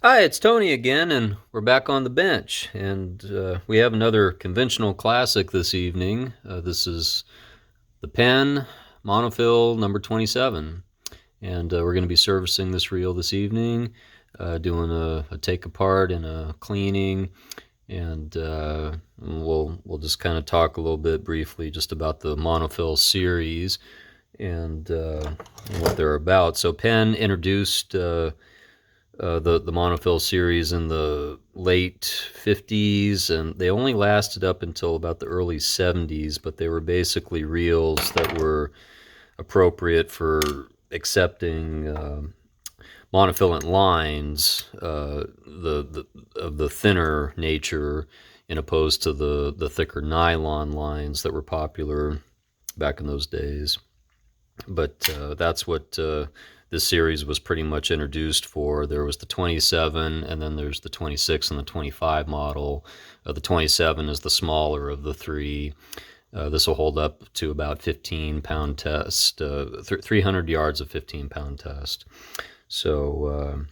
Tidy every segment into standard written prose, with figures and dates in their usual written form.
Hi, it's Tony again, and we're back on the bench. And we have another conventional classic this evening. This is the Penn Monofil number 27. And we're going to be servicing this reel this evening, doing a take apart and a cleaning. And we'll just kind of talk a little bit briefly just about the Monofil series and what they're about. So Penn introduced the Monofil series in the late 50s, and they only lasted up until about the early 70s, but they were basically reels that were appropriate for accepting monofilament lines, of the thinner nature, in opposed to the thicker nylon lines that were popular back in those days. But that's what this series was pretty much introduced for. There was the 27, and then there's the 26 and the 25 model. The 27 is the smaller of the three. This will hold up to about 15-pound test, 300 yards of 15-pound test. So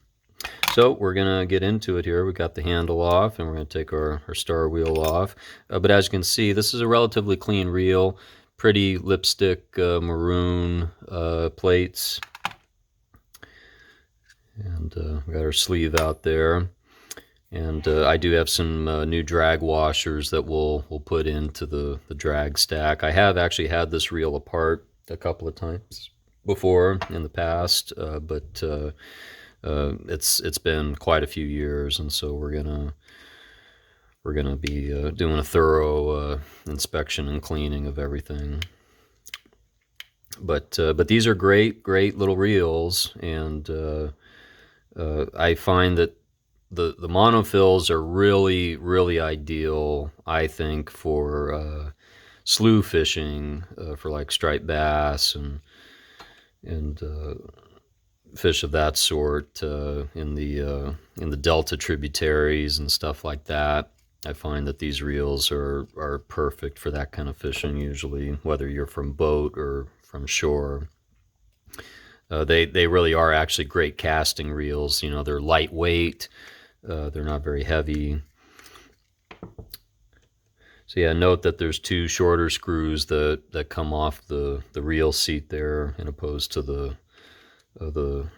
we're going to get into it here. We got the handle off, and we're going to take our star wheel off. But as you can see, this is a relatively clean reel. Pretty lipstick maroon plates. And we got our sleeve out there. And I do have some new drag washers that we'll put into the drag stack. I have actually had this reel apart a couple of times before in the past, but it's been quite a few years, and so we're gonna be doing a thorough inspection and cleaning of everything. But these are great little reels, and I find that the monofils are really ideal, I think, for slough fishing, for like striped bass and fish of that sort, in the delta tributaries and stuff like that. I find that these reels are perfect for that kind of fishing usually, whether you're from boat or from shore. They really are actually great casting reels. You know, they're lightweight. They're not very heavy. So yeah, note that there's two shorter screws that come off the reel seat there, in opposed to the the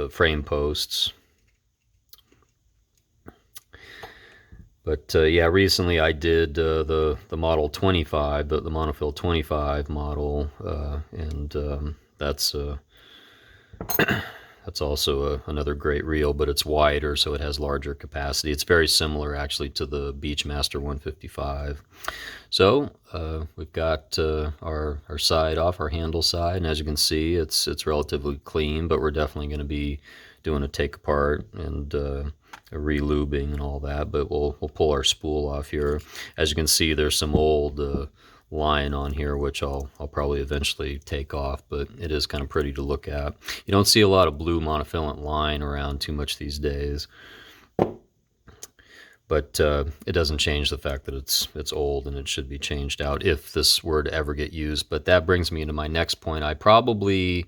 frame posts. But yeah, recently I did the model 25, the Monofil 25 model, and that's that's also another great reel, but it's wider, so it has larger capacity. It's very similar, actually, to the Beachmaster 155. So we've got our side off, our handle side, and as you can see, it's relatively clean, but we're definitely going to be doing a take apart and a re-lubing and all that. But we'll pull our spool off here. As you can see, there's some old line on here, which I'll probably eventually take off, but it is kind of pretty to look at. You don't see a lot of blue monofilament line around too much these days, but it doesn't change the fact that it's old and it should be changed out if this were to ever get used. But that brings me into my next point. I probably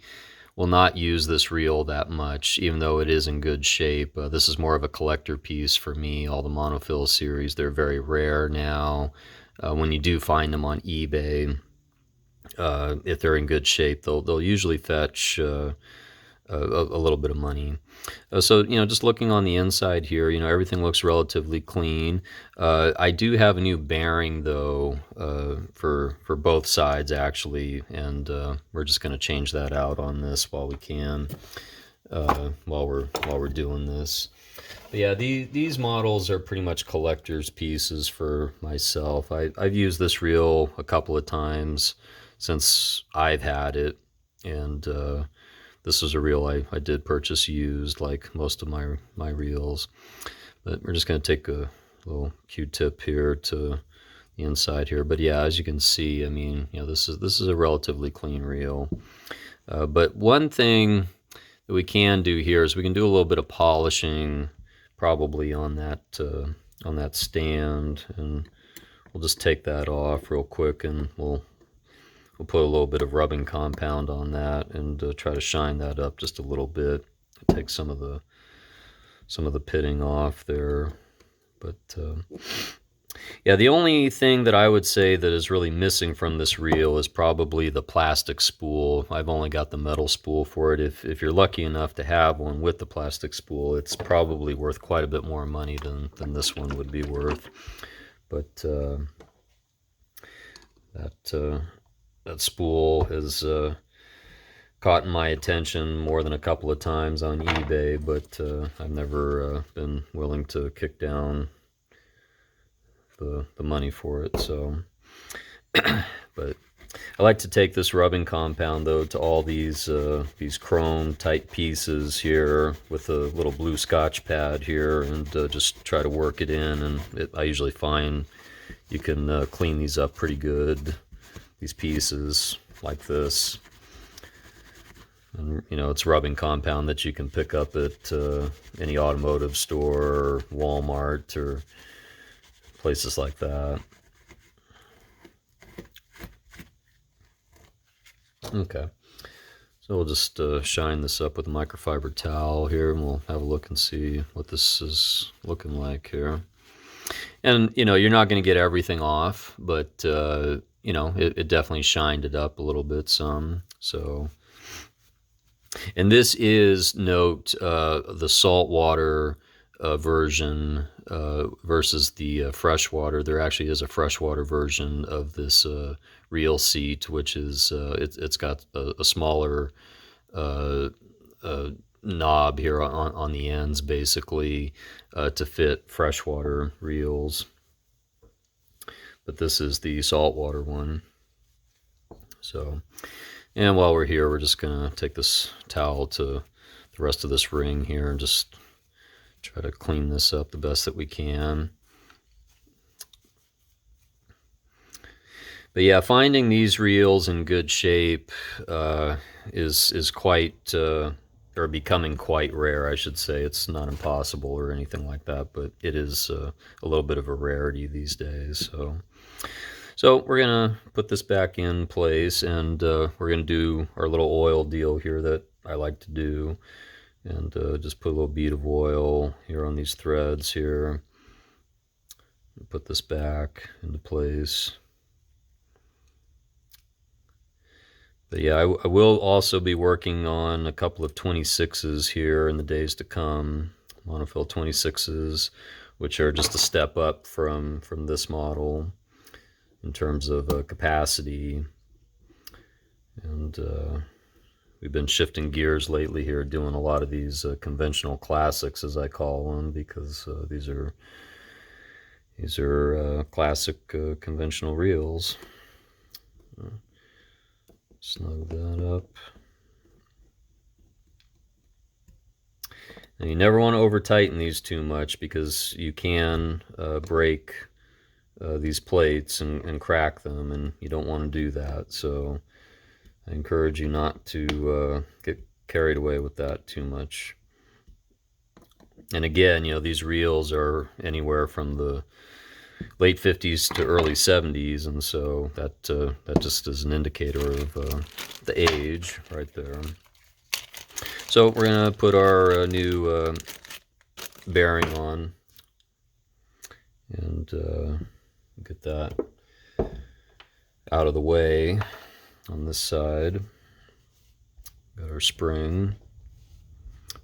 will not use this reel that much, even though it is in good shape. This is more of a collector piece for me. All the Monofil series, they're very rare now. When you do find them on eBay, if they're in good shape, they'll usually fetch a little bit of money. So, you know, just looking on the inside here, you know, everything looks relatively clean. I do have a new bearing, though, for both sides, actually, and we're just going to change that out on this while we can, while we're doing this. But yeah, these models are pretty much collector's pieces for myself. I've used this reel a couple of times since I've had it, and this is a reel I did purchase used, like most of my reels. But we're just going to take a little Q-tip here to the inside here. But yeah, as you can see, I mean, you know, this is a relatively clean reel. But one thing that we can do here is we can do a little bit of polishing, probably on that stand, and we'll just take that off real quick, and we'll put a little bit of rubbing compound on that and try to shine that up just a little bit. take some of the pitting off there. But yeah, the only thing that I would say that is really missing from this reel is probably the plastic spool. I've only got the metal spool for it. If you're lucky enough to have one with the plastic spool, it's probably worth quite a bit more money than this one would be worth. But that spool has caught my attention more than a couple of times on eBay, but I've never been willing to kick down the money for it. So but I like to take this rubbing compound though to all these chrome type pieces here with a little blue Scotch pad here, and just try to work it in, and I usually find you can clean these up pretty good, these pieces like this. And, you know, it's rubbing compound that you can pick up at any automotive store or Walmart or places like that. Okay, so we'll just shine this up with a microfiber towel here, and we'll have a look and see what this is looking like here. And, you know, you're not going to get everything off, but, you know, it definitely shined it up a little bit some. So, and this is, note, the saltwater version versus the freshwater. There actually is a freshwater version of this reel seat, which is it's got a smaller knob here on the ends, basically, to fit freshwater reels. But this is the saltwater one. So, and while we're here, we're just gonna take this towel to the rest of this ring here and just try to clean this up the best that we can. But yeah, finding these reels in good shape is quite, or becoming quite rare, I should say. It's not impossible or anything like that, but it is a little bit of a rarity these days. So we're gonna put this back in place, and we're gonna do our little oil deal here that I like to do. And just put a little bead of oil here on these threads here. Put this back into place. But yeah, I will also be working on a couple of 26s here in the days to come. Monofil 26s, which are just a step up from this model in terms of capacity. And we've been shifting gears lately here, doing a lot of these conventional classics, as I call them, because these are classic conventional reels. Snug that up. And you never want to over tighten these too much, because you can break these plates and crack them, and you don't want to do that. So I encourage you not to get carried away with that too much. And again, you know, these reels are anywhere from the late 50s to early 70s, and so that just is an indicator of the age right there. So we're going to put our new bearing on, and get that out of the way on this side. Got our spring.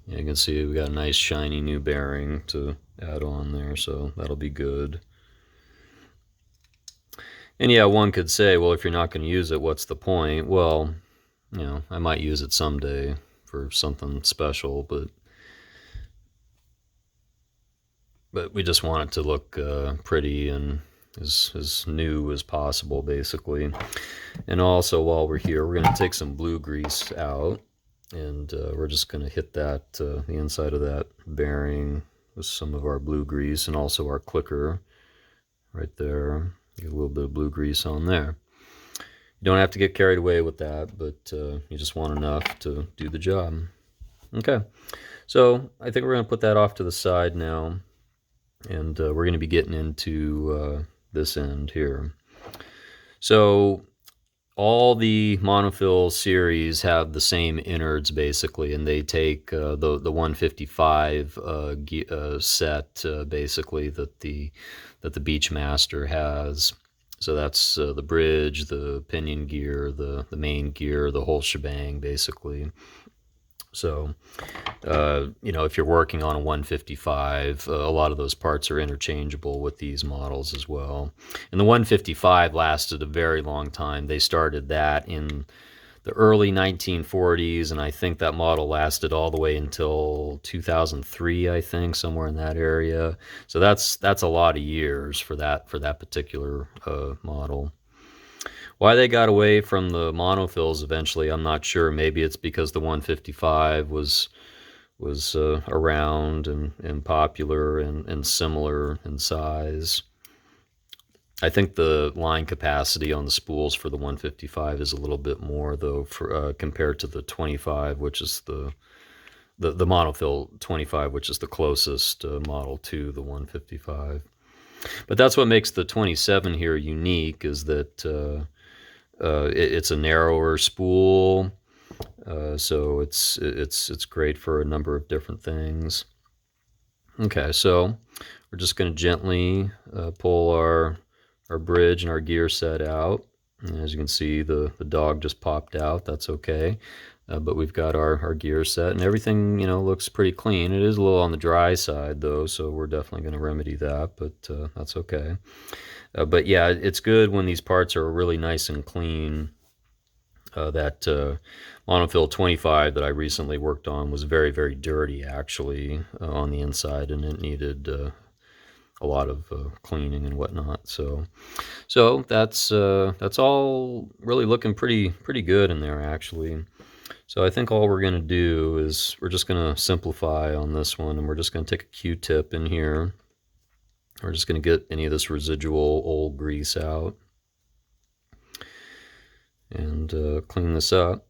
Yeah, you can see we got a nice shiny new bearing to add on there, so that'll be good. And yeah, one could say, well, if you're not going to use it, what's the point? Well, you know, I might use it someday for something special, but we just want it to look pretty and as new as possible, basically. And also, while we're here, we're going to take some blue grease out, and we're just going to hit that the inside of that bearing with some of our blue grease, and also our clicker right there. Get a little bit of blue grease on there. You don't have to get carried away with that, but you just want enough to do the job. Okay, so I think we're going to put that off to the side now, and we're going to be getting into this end here. So all the Monofil series have the same innards basically, and they take the 155 set basically that the Beachmaster has. So that's the bridge, the pinion gear, the main gear, the whole shebang basically. So, if you're working on a 155, a lot of those parts are interchangeable with these models as well. And the 155 lasted a very long time. They started that in the early 1940s, and I think that model lasted all the way until 2003, I think, somewhere in that area. So that's a lot of years for that particular model. Why they got away from the monofils eventually, I'm not sure. Maybe it's because the 155 was around and popular and similar in size. I think the line capacity on the spools for the 155 is a little bit more, though, for compared to the 25, which is the monofil 25, which is the closest model to the 155. But that's what makes the 27 here unique, is that it's a narrower spool, so it's great for a number of different things. Okay, so we're just going to gently pull our bridge and our gear set out. And as you can see, the dog just popped out. That's okay. But we've got our gear set, and everything, looks pretty clean. It is a little on the dry side, though, so we're definitely going to remedy that, but that's okay. But yeah, it's good when these parts are really nice and clean. That Monofil 25 that I recently worked on was very, very dirty, actually, on the inside, and it needed a lot of cleaning and whatnot. So that's all really looking pretty good in there, actually. So I think all we're going to do is we're just going to simplify on this one, and we're just going to take a Q-tip in here. We're just going to get any of this residual old grease out and clean this up.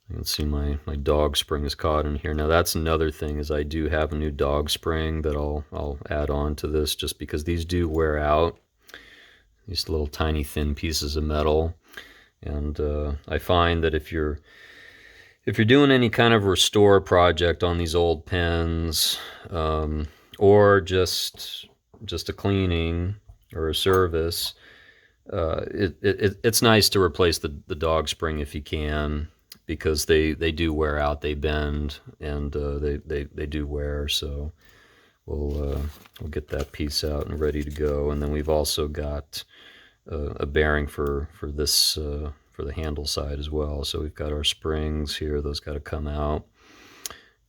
You can see my dog spring is caught in here. Now that's another thing, is I do have a new dog spring that I'll add on to this, just because these do wear out, these little tiny thin pieces of metal. And I find that if you're doing any kind of restore project on these old pens, or just a cleaning or a service, it's nice to replace the dog spring if you can, because they do wear out, they bend, and they do wear. So we'll get that piece out and ready to go. And then we've also got a bearing for this for the handle side as well. So we've got our springs here; those got to come out,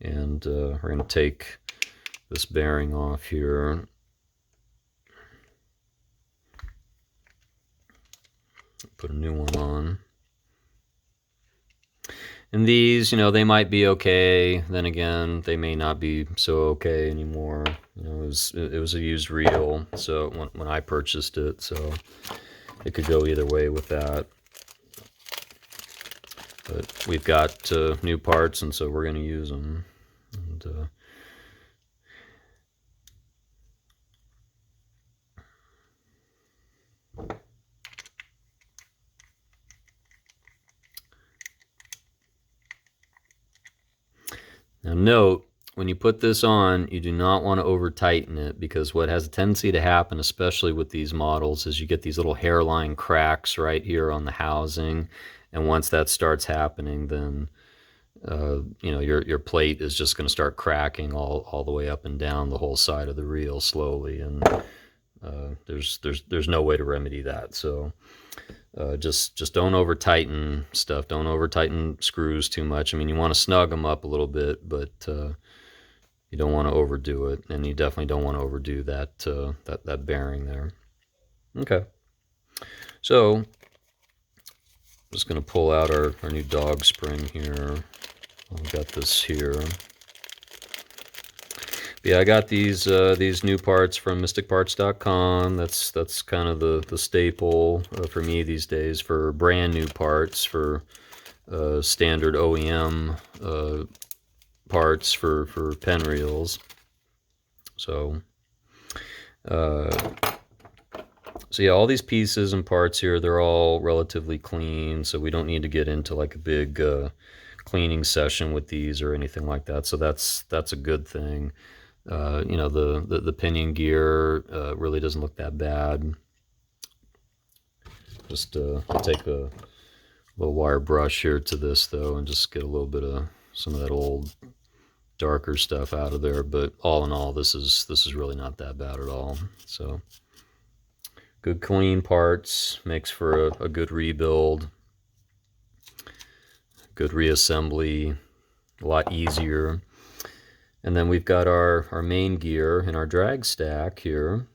and we're going to take this bearing off here. Put a new one on. And these, they might be okay. Then again, they may not be so okay anymore. It was a used reel, so when I purchased it, so it could go either way with that. But we've got new parts, and so we're going to use them. And now note, when you put this on, you do not want to over tighten it, because what has a tendency to happen, especially with these models, is you get these little hairline cracks right here on the housing. And once that starts happening, then your plate is just going to start cracking all the way up and down the whole side of the reel slowly, and there's no way to remedy that. So just don't over tighten stuff. Don't over tighten screws too much. I mean, you want to snug them up a little bit, but you don't want to overdo it, and you definitely don't want to overdo that bearing there. Okay, so I'm just going to pull out our new dog spring here. I've got this here. But yeah, I got these new parts from mysticparts.com. That's kind of the staple for me these days for brand new parts, for standard OEM parts for pen reels. So So yeah, all these pieces and parts here, they're all relatively clean, so we don't need to get into like a big cleaning session with these or anything like that. So that's a good thing. You know, the pinion gear really doesn't look that bad. Just take a little wire brush here to this though, and just get a little bit of some of that old darker stuff out of there. But all in all, this is really not that bad at all. So good clean parts makes for a good rebuild, good reassembly, a lot easier. And then we've got our main gear in our drag stack here,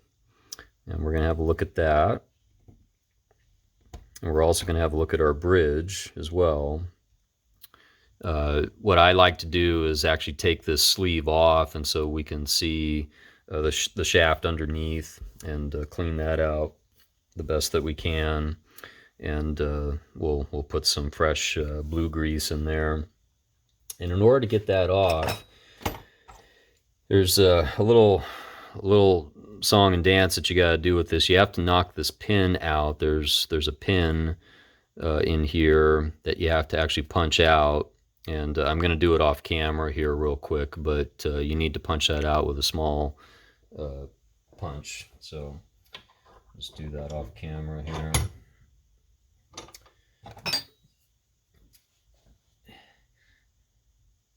and we're going to have a look at that. And we're also going to have a look at our bridge as well. What I like to do is actually take this sleeve off, and so we can see the shaft underneath, and clean that out the best that we can. And we'll put some fresh blue grease in there. And in order to get that off, there's a little song and dance that you got to do with this. You have to knock this pin out. There's a pin in here that you have to actually punch out, and I'm going to do it off camera here real quick, but you need to punch that out with a small punch. So let's do that off camera here.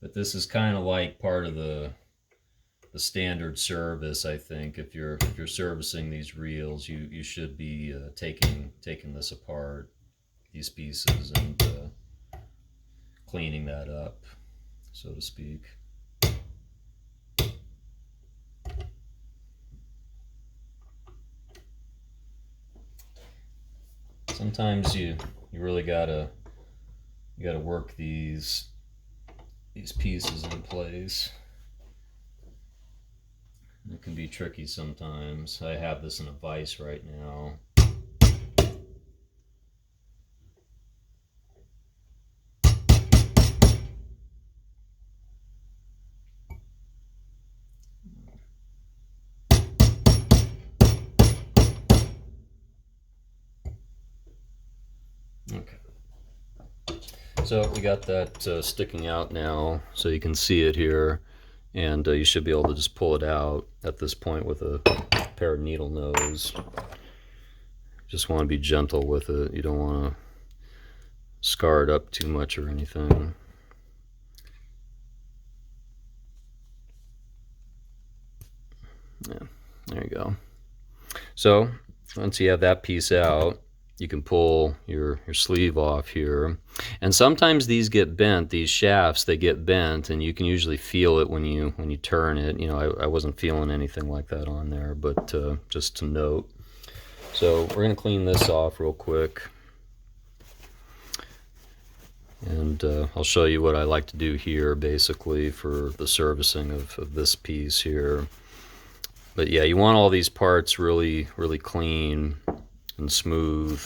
But this is kind of like part of the standard service, I think. If you're servicing these reels, you should be taking this apart, these pieces, and cleaning that up, so to speak. Sometimes you really gotta work these pieces in place. It can be tricky sometimes. I have this in a vise right now. Okay. So we got that sticking out now, so you can see it here. And you should be able to just pull it out at this point with a pair of needle nose. Just want to be gentle with it. You don't want to scar it up too much or anything. Yeah, there you go. So once you have that piece out, you can pull your sleeve off here. And sometimes these get bent, these shafts, they get bent, and you can usually feel it when you turn it. You know, I wasn't feeling anything like that on there, but just to note. So we're going to clean this off real quick. And I'll show you what I like to do here, basically, for the servicing of this piece here. But yeah, you want all these parts really, really clean and smooth,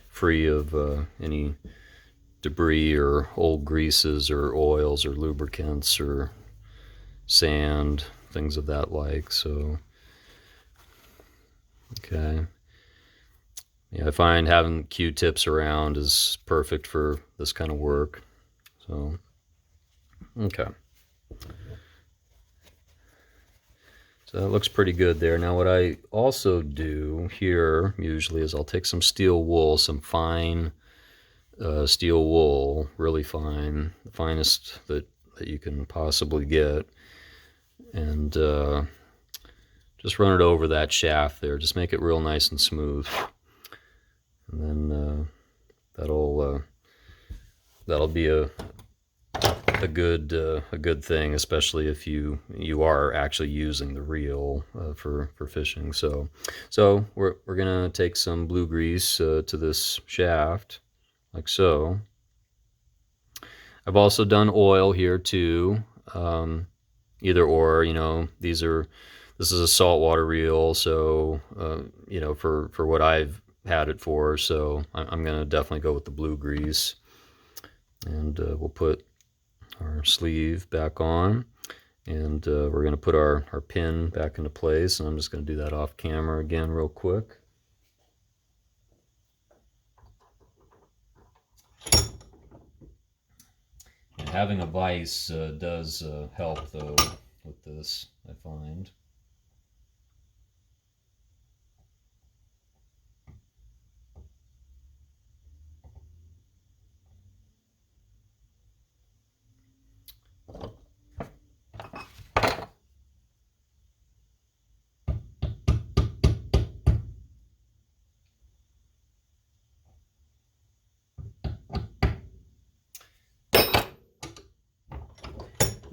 free of any debris or old greases or oils or lubricants or sand, things of that like. So okay, yeah, I find having Q-tips around is perfect for this kind of work. So okay, so that looks pretty good there. Now what I also do here usually is I'll take some steel wool, some fine steel wool, really fine, the finest that you can possibly get, and just run it over that shaft there. Just make it real nice and smooth, and then that'll be a good thing, especially if you are actually using the reel for fishing. So we're gonna take some blue grease to this shaft, like so. I've also done oil here too, either or. You know, this is a saltwater reel, so you know, for what I've had it for, so I'm gonna definitely go with the blue grease. And we'll put our sleeve back on, And we're going to put our pin back into place, and I'm just going to do that off camera again real quick. And having a vise does help, though, with this, I find.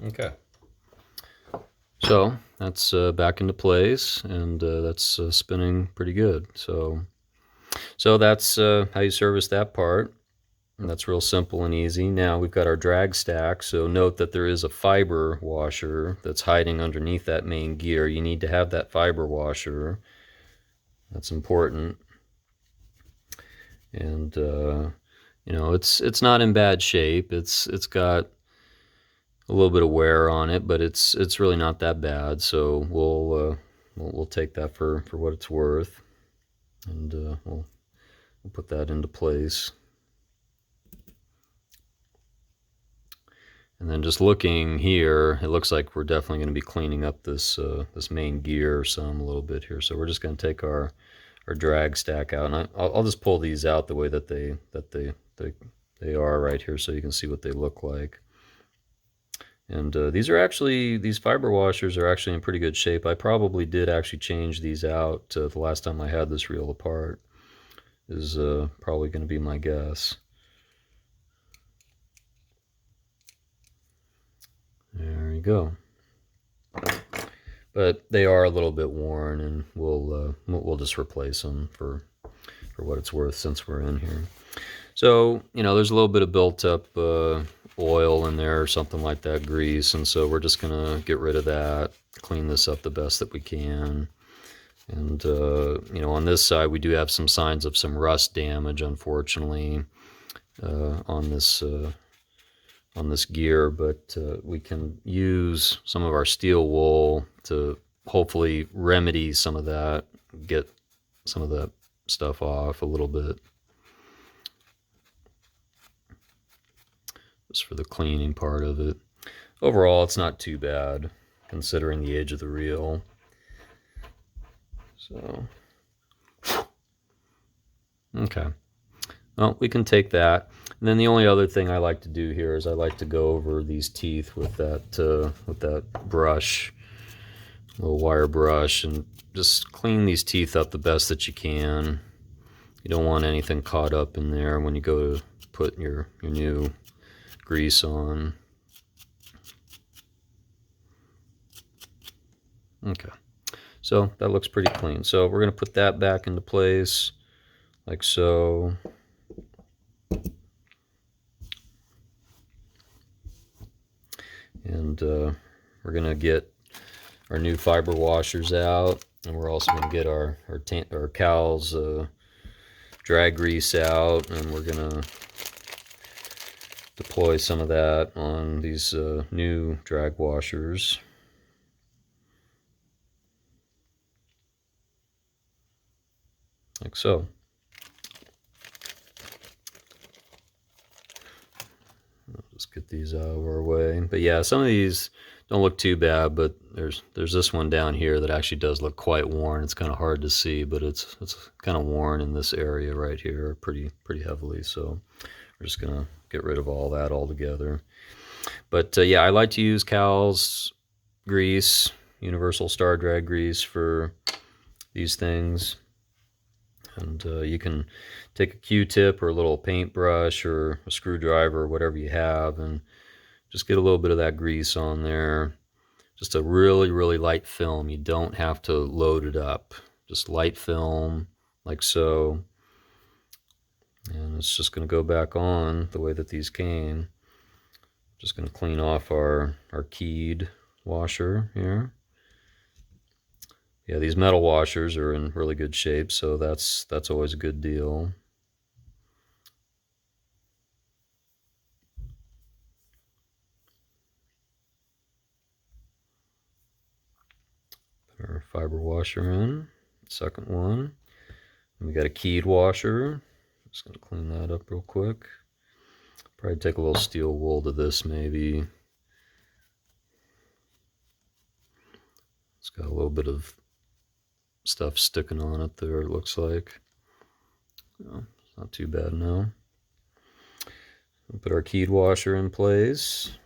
Okay, so that's back into place, and that's spinning pretty good. So that's how you service that part. And that's real simple and easy. Now we've got our drag stack, so note that there is a fiber washer that's hiding underneath that main gear. You need to have that fiber washer. That's important. And you know, it's not in bad shape. It's got a little bit of wear on it, but it's really not that bad. So we'll take that for what it's worth, and we'll put that into place. And then just looking here, it looks like we're definitely going to be cleaning up this this main gear some a little bit here. So we're just going to take our drag stack out, and I'll just pull these out the way that they are right here, so you can see what they look like. And these fiber washers are actually in pretty good shape. I probably did actually change these out the last time I had this reel apart, is probably going to be my guess. There you go. But they are a little bit worn, and we'll just replace them for what it's worth since we're in here. So, you know, there's a little bit of built up oil in there or something like that, grease, and so we're just gonna get rid of that, clean this up the best that we can. And you know, on this side we do have some signs of some rust damage, unfortunately, on this gear, but we can use some of our steel wool to hopefully remedy some of that, get some of that stuff off a little bit, just for the cleaning part of it. Overall, it's not too bad considering the age of the reel. So, okay, well, we can take that. And then the only other thing I like to do here is I like to go over these teeth with that brush, little wire brush, and just clean these teeth up the best that you can. You don't want anything caught up in there when you go to put your new grease on. Okay, so that looks pretty clean. So we're going to put that back into place like so. And we're going to get our new fiber washers out, and we're also going to get our cowls drag grease out, and we're going to deploy some of that on these new drag washers. Like so. I'll just get these out of our way. But yeah, some of these don't look too bad, but there's this one down here that actually does look quite worn. It's kind of hard to see, but it's kind of worn in this area right here pretty heavily. So we're just gonna get rid of all that altogether. But yeah, I like to use cowls grease, Universal Star Drag grease, for these things. And you can take a Q-tip or a little paintbrush or a screwdriver or whatever you have, and just get a little bit of that grease on there. Just a really light film. You don't have to load it up. Just light film, like so. And it's just going to go back on the way that these came. Just going to clean off our keyed washer here. Yeah, these metal washers are in really good shape, so that's always a good deal. our fiber washer in, second one. And we got a keyed washer. Just gonna clean that up real quick. Probably take a little steel wool to this maybe. It's got a little bit of stuff sticking on it there, it looks like. No, it's not too bad now. We'll put our keyed washer in place.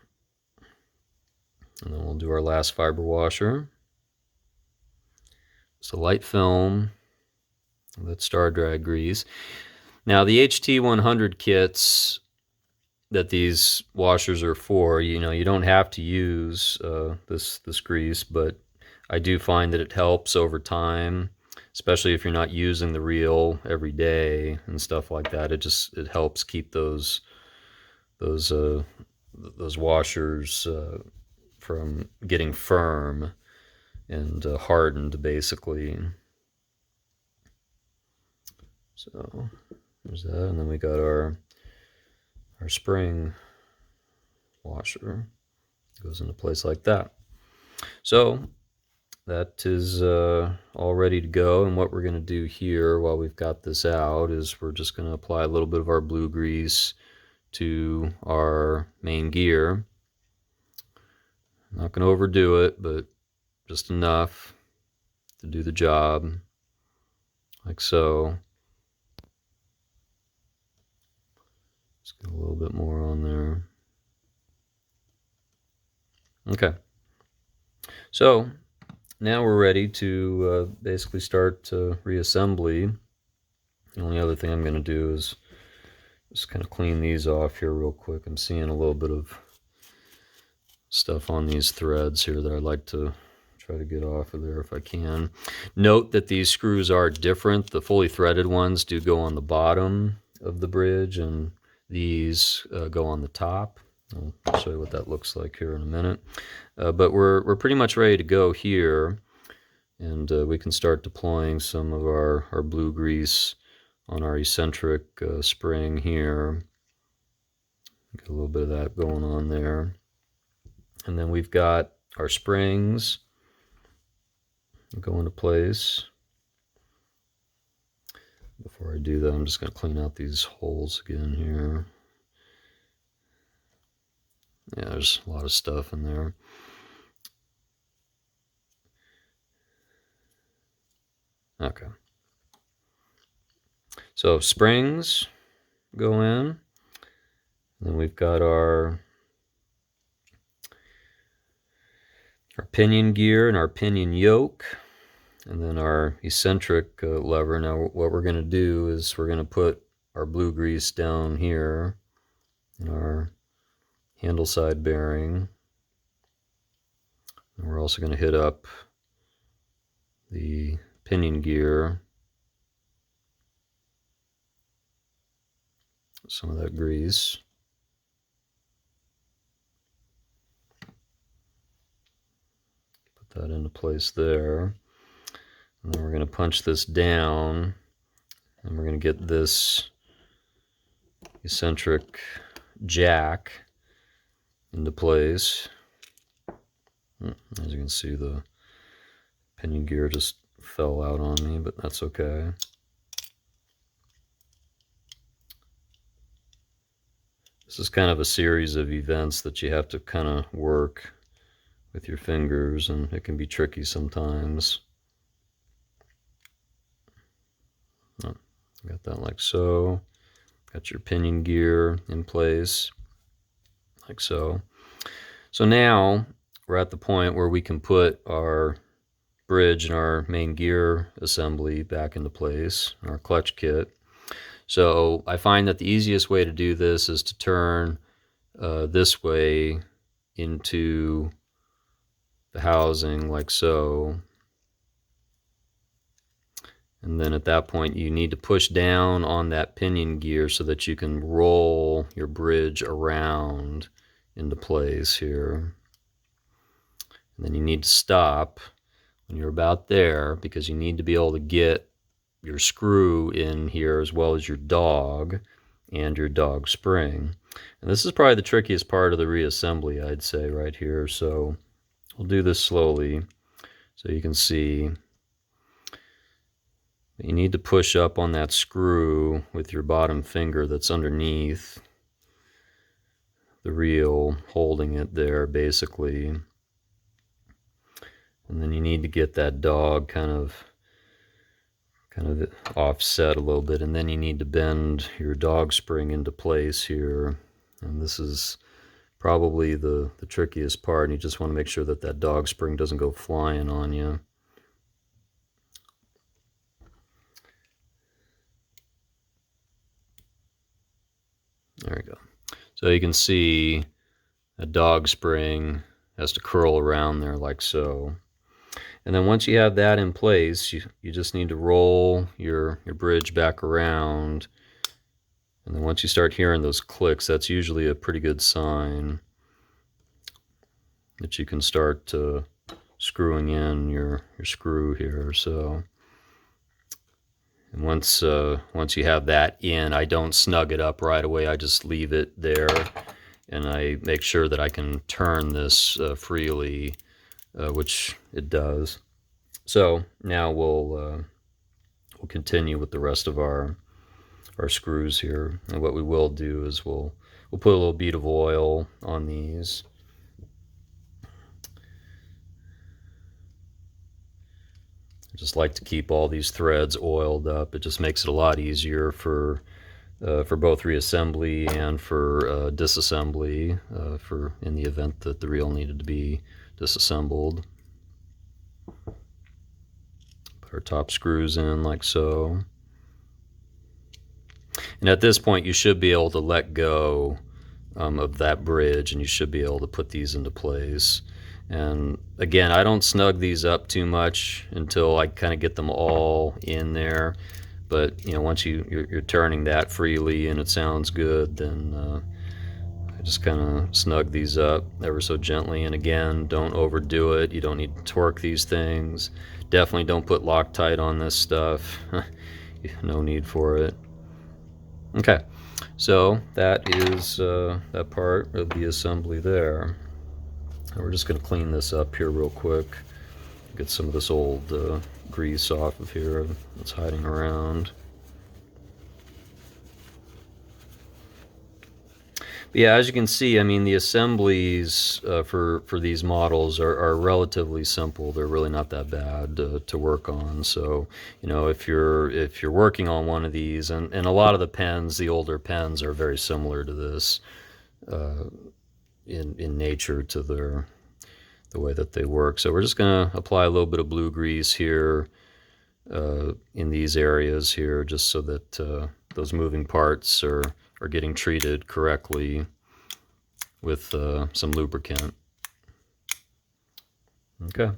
And then we'll do our last fiber washer. It's a light film with Star Drag grease. Now the HT100 kits that these washers are for, you don't have to use this grease, but I do find that it helps over time, especially if you're not using the reel every day and stuff like that. It helps keep those washers from getting firm and hardened, basically. So there's that, and then we got our spring washer. Goes into place like that. So that is all ready to go, and what we're going to do here while we've got this out is we're just going to apply a little bit of our blue grease to our main gear. I'm not going to overdo it, but just enough to do the job, like so. Just get a little bit more on there. Okay, so now we're ready to basically start reassembly. The only other thing I'm going to do is just kind of clean these off here real quick. I'm seeing a little bit of stuff on these threads here that I'd like to try to get off of there if I can. Note that these screws are different. The fully threaded ones do go on the bottom of the bridge, and these go on the top. I'll show you what that looks like here in a minute. But we're pretty much ready to go here, and we can start deploying some of our blue grease on our eccentric spring here. Get a little bit of that going on there. And then we've got our springs go into place. Before I do that, I'm just going to clean out these holes again here. Yeah, there's a lot of stuff in there. Okay. So springs go in. Then we've got our pinion gear and our pinion yoke, and then our eccentric lever. Now what we're going to do is we're going to put our blue grease down here in our handle side bearing, and we're also going to hit up the pinion gear, some of that grease. Put that into place there, and then we're going to punch this down, and we're going to get this eccentric jack into place. As you can see, the pinion gear just fell out on me, but that's okay. This is kind of a series of events that you have to kind of work with your fingers, and it can be tricky sometimes. Got that like so. Got your pinion gear in place, like so. So now we're at the point where we can put our bridge and our main gear assembly back into place, our clutch kit. So I find that the easiest way to do this is to turn this way into the housing, like so. And then at that point you need to push down on that pinion gear so that you can roll your bridge around into place here. And then you need to stop when you're about there, because you need to be able to get your screw in here as well as your dog and your dog spring. And this is probably the trickiest part of the reassembly, I'd say, right here. So we'll do this slowly. So you can see you need to push up on that screw with your bottom finger that's underneath the reel, holding it there basically. And then you need to get that dog kind of offset a little bit, and then you need to bend your dog spring into place here. And this is probably the trickiest part. You just want to make sure that that dog spring doesn't go flying on you. There we go. So you can see a dog spring has to curl around there like so. And then once you have that in place, you just need to roll your bridge back around. And then once you start hearing those clicks, that's usually a pretty good sign that you can start screwing in your screw here. So, and once you have that in, I don't snug it up right away. I just leave it there, and I make sure that I can turn this freely, which it does. So now we'll continue with the rest of our screws here. And what we will do is we'll put a little bead of oil on these. I just like to keep all these threads oiled up. It just makes it a lot easier for both reassembly and for disassembly, for in the event that the reel needed to be disassembled. Put our top screws in like so. And at this point, you should be able to let go of that bridge, and you should be able to put these into place. And again, I don't snug these up too much until I kind of get them all in there. But once you're turning that freely and it sounds good, then I just kind of snug these up ever so gently. And again, don't overdo it. You don't need to torque these things. Definitely don't put Loctite on this stuff. No need for it. Okay, so that is that part of the assembly there. And we're just going to clean this up here real quick. Get some of this old grease off of here that's hiding around. But yeah, as you can see, I mean, the assemblies for these models are relatively simple. They're really not that bad to work on. So, if you're working on one of these, and a lot of the pens, the older pens, are very similar to this in nature to the way that they work. So we're just going to apply a little bit of blue grease here in these areas here, just so that those moving parts are getting treated correctly with some lubricant. Okay.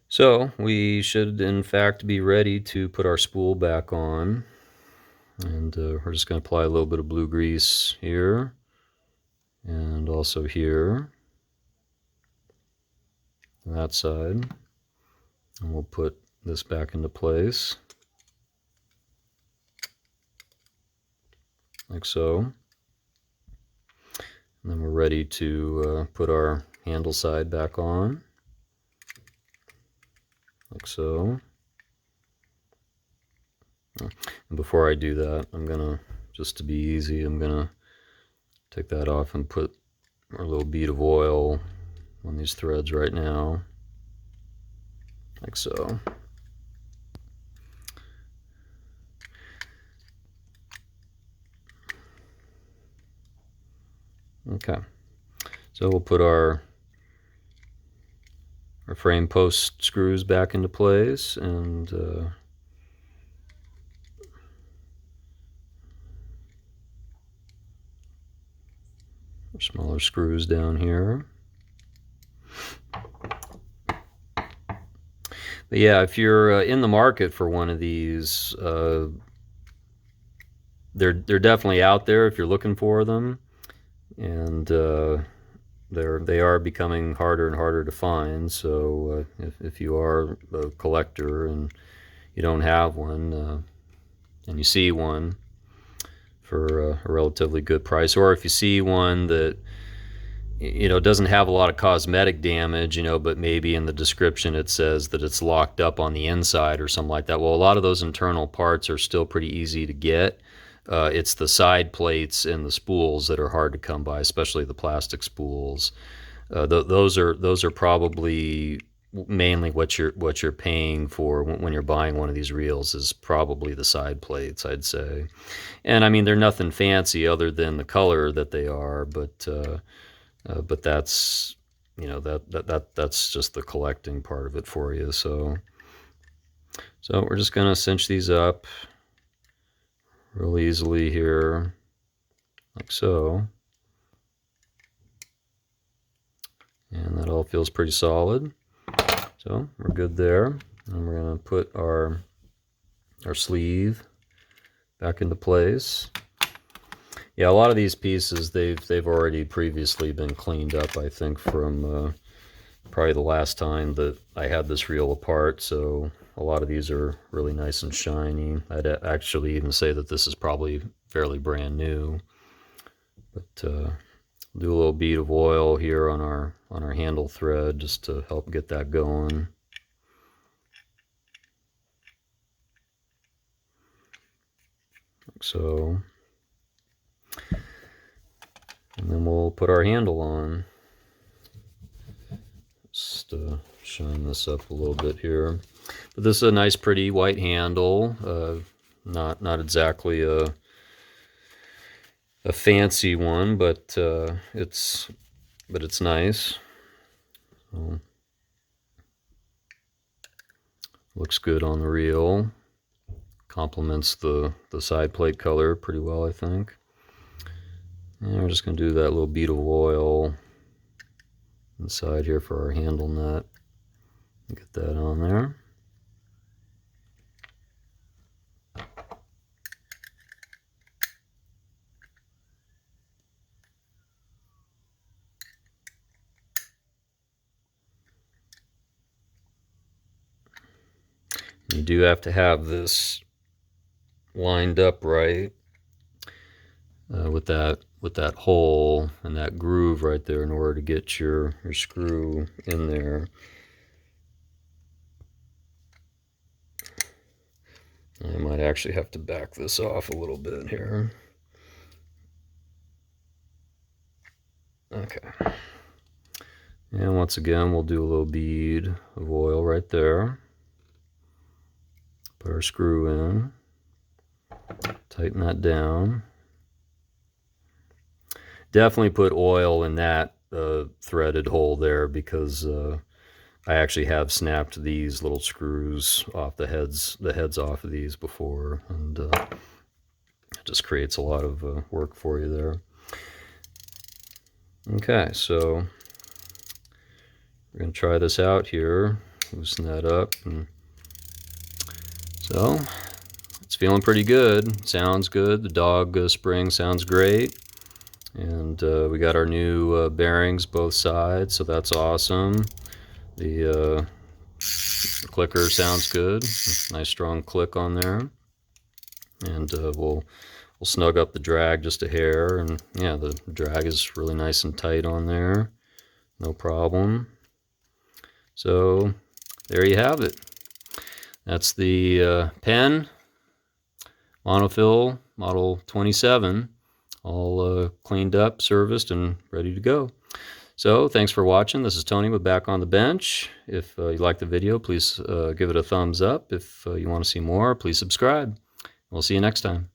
So we should in fact be ready to put our spool back on. And we're just going to apply a little bit of blue grease here and also here on that side. And we'll put this back into place like so. And then we're ready to put our handle side back on like so. And before I do that, I'm gonna, just to be easy, I'm gonna take that off and put our little bead of oil on these threads right now, like so. Okay, so we'll put our frame post screws back into place, and smaller screws down here. But yeah, if you're in the market for one of these, they're definitely out there if you're looking for them, and they are becoming harder and harder to find. So if you are a collector and you don't have one, and you see one for a relatively good price, or if you see one that it doesn't have a lot of cosmetic damage, but maybe in the description it says that it's locked up on the inside or something like that. Well, a lot of those internal parts are still pretty easy to get. It's the side plates and the spools that are hard to come by, especially the plastic spools. Those are probably mainly what you're paying for when you're buying one of these reels, is probably the side plates, I'd say. And I mean, they're nothing fancy other than the color that they are, but that's that's just the collecting part of it for you. So we're just gonna cinch these up real easily here, like so. And that all feels pretty solid. So we're good there. And we're gonna put our sleeve back into place. Yeah, a lot of these pieces, they've already previously been cleaned up, I think, from probably the last time that I had this reel apart. So a lot of these are really nice and shiny. I'd actually even say that this is probably fairly brand new. But do a little bead of oil here on our handle thread just to help get that going. Like so. And then we'll put our handle on. Just shine this up a little bit here. But this is a nice, pretty white handle. Not exactly a fancy one, but it's nice. So, looks good on the reel. Complements the side plate color pretty well, I think. And we're just going to do that little bead of oil inside here for our handle nut. Get that on there. You do have to have this lined up right with that hole and that groove right there in order to get your screw in there. I might actually have to back this off a little bit here. Okay. And once again, we'll do a little bead of oil right there. Put our screw in. Tighten that down. Definitely put oil in that threaded hole there, because I actually have snapped these little screws off the heads off of these before, and it just creates a lot of work for you there. Okay, so we're going to try this out here, loosen that up, and so it's feeling pretty good. Sounds good. The dog spring sounds great. And we got our new bearings both sides, so that's awesome. The clicker sounds good. Nice strong click on there. And we'll snug up the drag just a hair, and yeah, the drag is really nice and tight on there. No problem. So there you have it. That's the Penn Monofil Model 27. All cleaned up, serviced, and ready to go. So thanks for watching. This is Tony with Back on the Bench. If you like the video, please give it a thumbs up. If you want to see more, please subscribe. We'll see you next time.